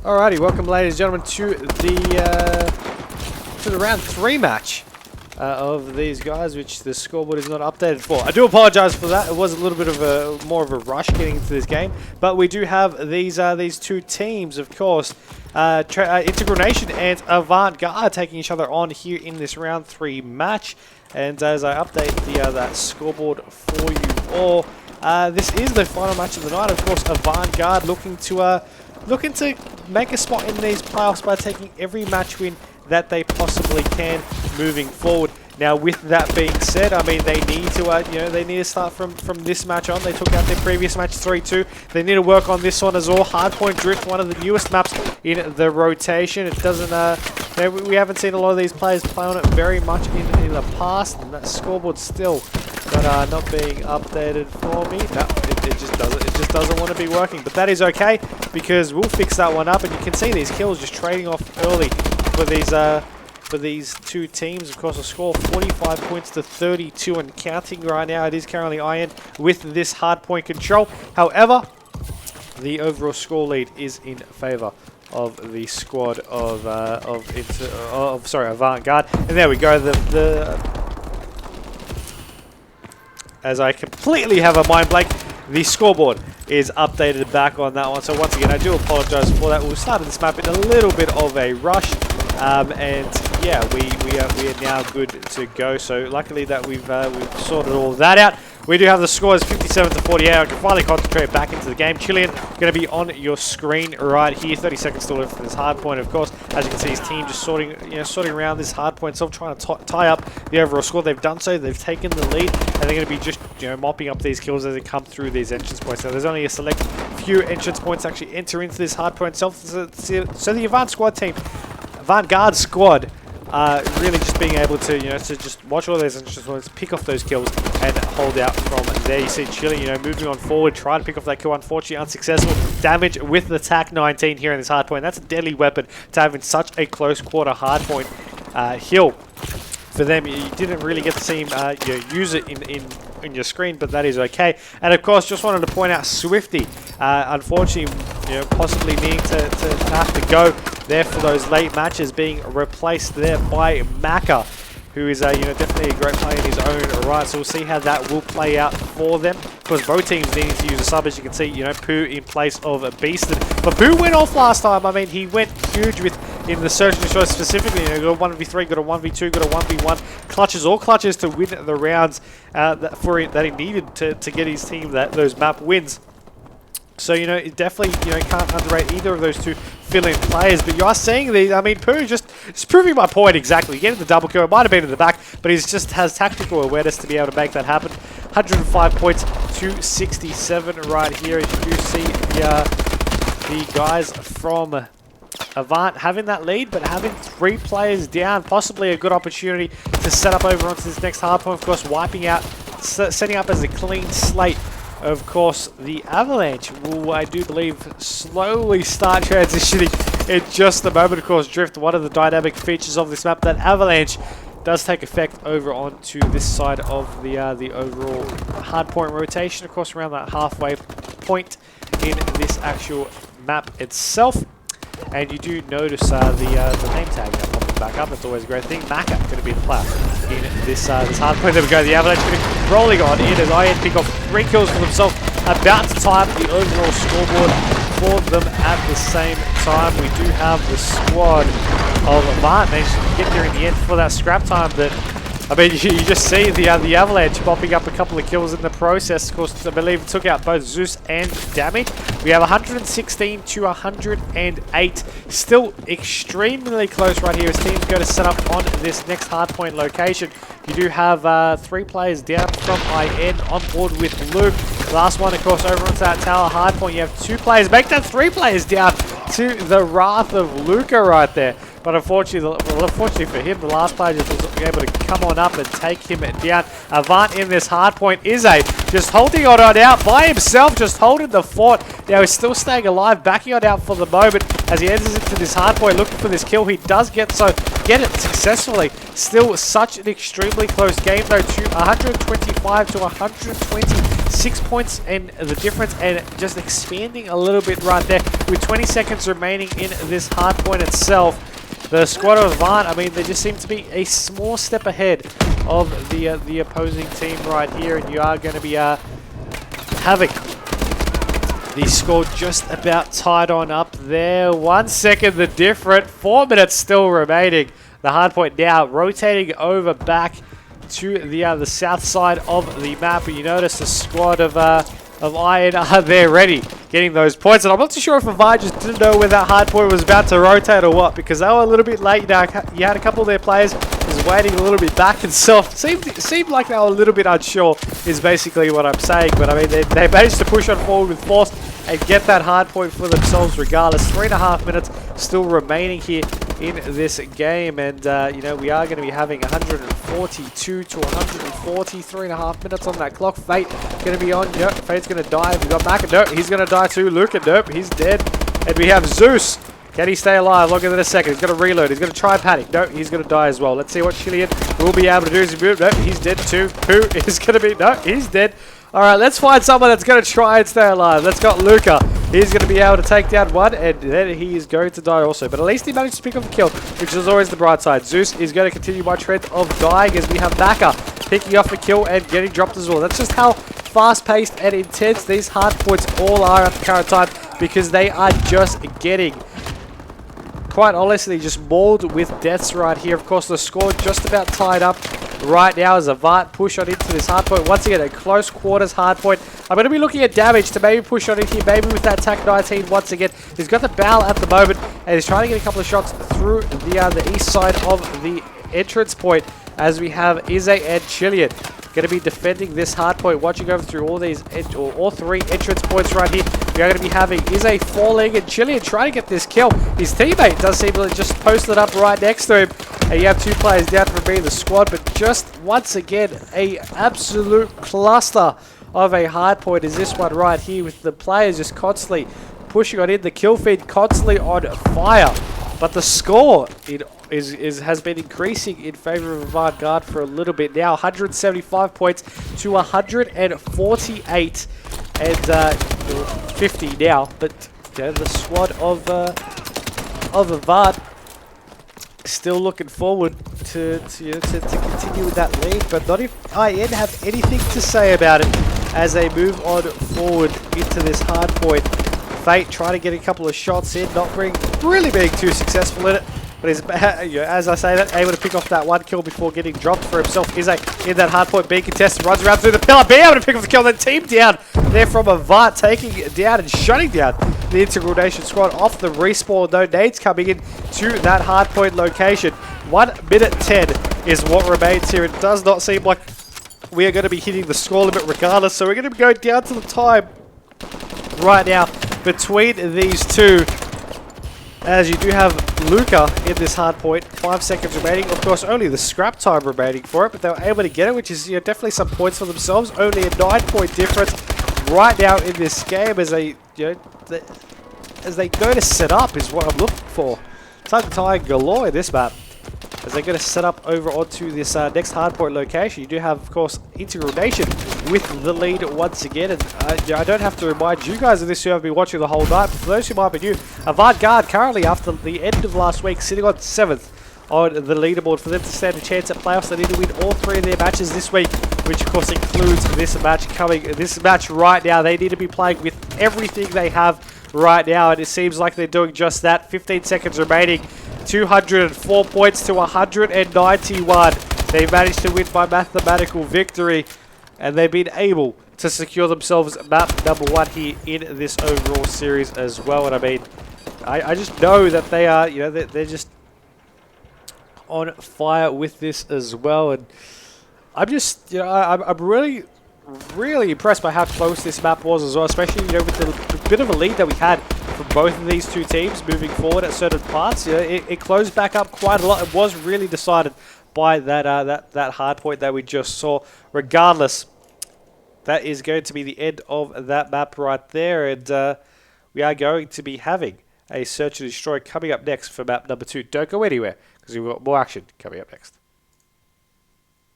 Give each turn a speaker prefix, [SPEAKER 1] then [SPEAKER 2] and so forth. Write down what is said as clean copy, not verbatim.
[SPEAKER 1] Alrighty, welcome ladies and gentlemen to the round 3 match of these guys, which the scoreboard is not updated for. I do apologise for that. It was a little bit of more of a rush getting into this game, but we do have these two teams, of course, Integral Nation and AVANT-GARDE taking each other on here in this round 3 match. And as I update that scoreboard for you all, this is the final match of the night. Of course, AVANT-GARDE looking to make a spot in these playoffs by taking every match win that they possibly can moving forward. Now, with that being said, I mean, they need to, they need to start from this match on. They took out their previous match 3-2. They need to work on this one as well. Hardpoint Drift, one of the newest maps in the rotation. It doesn't, we haven't seen a lot of these players play on it very much in the past, and that scoreboard still not being updated for me. No, it just doesn't want to be working. But that is okay, because we'll fix that one up, and you can see these kills just trading off early for these two teams. Of course, a score 45 points to 32 and counting right now. It is currently Iron with this hard point control. However, the overall score lead is in favor of the squad of AVANT-GARDE. And there we go. As I completely have a mind blank, the scoreboard is updated back on that one. So once again, I do apologise for that. We started this map in a little bit of a rush, and yeah, we are now good to go. So luckily that we've sorted all of that out. We do have the scores 57 to 48. I can finally concentrate back into the game. Chilean going to be on your screen right here. 30 seconds still left for this hard point. Of course, as you can see, his team just sorting around this hard point, so trying to tie up the overall score. They've done so. They've taken the lead, and they're going to be just mopping up these kills as they come through these entrance points. Now, there's only a select few entrance points actually enter into this hard point itself. So the AVANT-GARDE squad. Really just being able to, to just watch all those entrance points, pick off those kills, and hold out from there. You see Chile, moving on forward, trying to pick off that kill. Unfortunately, unsuccessful. Damage with the TAC-19 here in this hard point. That's a deadly weapon to have in such a close quarter hard point hill. For them, you didn't really get to see him use it in your screen, but that is okay. And of course, just wanted to point out Swifty, unfortunately, possibly needing to have to go there for those late matches, being replaced there by Maka, who is definitely a great player in his own right. So we'll see how that will play out for them, because both teams needing to use a sub. As you can see, Pooh in place of Beasted, but Pooh went off last time. I mean, he went huge in the search and destroy specifically. Got a 1v3, got a 1v2, got a 1v1, clutches, all clutches to win the rounds that he needed to get his team those map wins. So, definitely, can't underrate either of those two fill-in players. But you are seeing these, I mean, Pooh just proving my point exactly. Getting the double kill, it might have been in the back, but he just has tactical awareness to be able to make that happen. 105 points to 67 right here. As you do see the guys from Avant having that lead, but having 3 players down, possibly a good opportunity to set up over onto this next hard point. Of course, wiping out, setting up as a clean slate. Of course, the Avalanche will, I do believe, slowly start transitioning in just a moment. Of course, Drift, one of the dynamic features of this map, that Avalanche does take effect over onto this side of the overall hardpoint rotation. Of course, around that halfway point in this actual map itself. And you do notice the name tag popping back up. That's always a great thing. Maka going to be the player in this hard point. There we go. The Avalanche going to be rolling on in as Iron pick off 3 kills for themselves. About to tie up the overall scoreboard for them at the same time. We do have the squad of Avant managed to get there in the end for that scrap time. That, I mean, you just see the Avalanche popping up a couple of kills in the process. Of course, I believe it took out both Zeus and Damage. We have 116 to 108. Still extremely close right here as teams go to set up on this next hardpoint location. You do have 3 players down from IN on board with Luke. Last one, of course, over onto that tower hardpoint. You have 2 players. Make that 3 players down to the wrath of Luca right there. But unfortunately for him, the last player just was able to come on up and take him down. Avant in this hardpoint is a just holding on out by himself, just holding the fort. Now he's still staying alive, backing on out for the moment as he enters into this hard point looking for this kill. He does get it successfully. Still such an extremely close game though, to 125 to 126 points and the difference, and just expanding a little bit right there with 20 seconds remaining in this hard point itself. The squad of AVANT, I mean, they just seem to be a small step ahead of the opposing team right here, and you are going to be having the score just about tied on up there. 1 second the different, 4 minutes still remaining. The hard point now rotating over back to the south side of the map, and you notice the squad of Iron are there ready, getting those points. And I'm not too sure if AVANT just didn't know where that hard point was about to rotate or what, because they were a little bit late. Now you had a couple of their players just waiting a little bit back and self. Seemed like they were a little bit unsure, is basically what I'm saying. But I mean, they managed to push on forward with force and get that hard point for themselves regardless. 3.5 minutes still remaining here in this game, and you know, we are going to be having 142 to 140, 3.5 minutes on that clock. Fate going to be on. Yep, Fate's going to die. We got Maka. Nope, he's going to die too. Luca. Nope, he's dead. And we have Zeus. Can he stay alive longer than a second? He's going to reload. He's going to try and panic. Nope, he's going to die as well. Let's see what Chilean will be able to do. Nope, he's dead too. Who is going to be? Nope, he's dead. Alright, let's find someone that's going to try and stay alive. Let's got Luca. He's going to be able to take down one, and then he is going to die also. But at least he managed to pick up the kill, which is always the bright side. Zeus is going to continue by trend of dying as we have Maka picking up the kill and getting dropped as well. That's just how fast-paced and intense these hard points all are at the current time, because they are just getting, quite honestly, just mauled with deaths right here. Of course, the score just about tied up right now as AVANT push on into this hard point. Once again, a close quarters hard point. I'm going to be looking at damage to maybe push on in here, maybe with that TAC 19 once again. He's got the barrel at the moment, and he's trying to get a couple of shots through the east side of the entrance point as we have Ize and Chilean going to be defending this hard point. Watching over through all these, all three entrance points right here. We are going to be having Ize falling and Chilean trying to get this kill. His teammate does seem to just post it up right next to him. And you have two players down from being the squad, but just once again, a absolute cluster of a hard point is this one right here, with the players just constantly pushing on in, the kill feed constantly on fire. But the score has been increasing in favor of AVANT-GARDE for a little bit now. 175 points to 148 and 50 now. But the squad of AVANT still looking forward to continue with that lead, but not if IN have anything to say about it as they move on forward into this hard point. Fate trying to get a couple of shots in, not really being too successful in it, but he's, as I say that, able to pick off that one kill before getting dropped for himself. Is in that hard point being contested, runs around through the pillar, being able to pick off the kill, then team down there from AVANT, taking it down and shutting down the Integral Nation squad off the respawn. No nades coming in to that hard point location. 1 minute 10 is what remains here. It does not seem like we are going to be hitting the score limit regardless, so we're going to go down to the time right now between these two, as you do have Luca in this hard point. 5 seconds remaining. Of course, only the scrap time remaining for it, but they were able to get it, which is definitely some points for themselves. Only a 9-point difference right now in this game as they as they go to set up is what I'm looking for. Tongue-tying galore in this map as they're going to set up over onto this next hardpoint location. You do have, of course, Integral Nation with the lead once again. And I don't have to remind you guys of this who have been watching the whole night, but for those who might be new, AVANT-GARDE currently, after the end of last week, sitting on 7th on the leaderboard. For them to stand a chance at playoffs, they need to win all 3 of their matches this week, which of course includes this match right now. They need to be playing with everything they have right now, and it seems like they're doing just that. 15 seconds remaining. 204 points to 191. They managed to win by mathematical victory, and they've been able to secure themselves map #1 here in this overall series as well. And I mean, I just know that they are, they're just on fire with this as well. And I'm just, I'm really impressed by how close this map was as well, especially, with the bit of a lead that we had from both of these two teams moving forward at certain parts. It closed back up quite a lot. It was really decided by that hard point that we just saw. Regardless, that is going to be the end of that map right there. And we are going to be having a search and destroy coming up next for map number 2. Don't go anywhere, because we've got more action coming up next.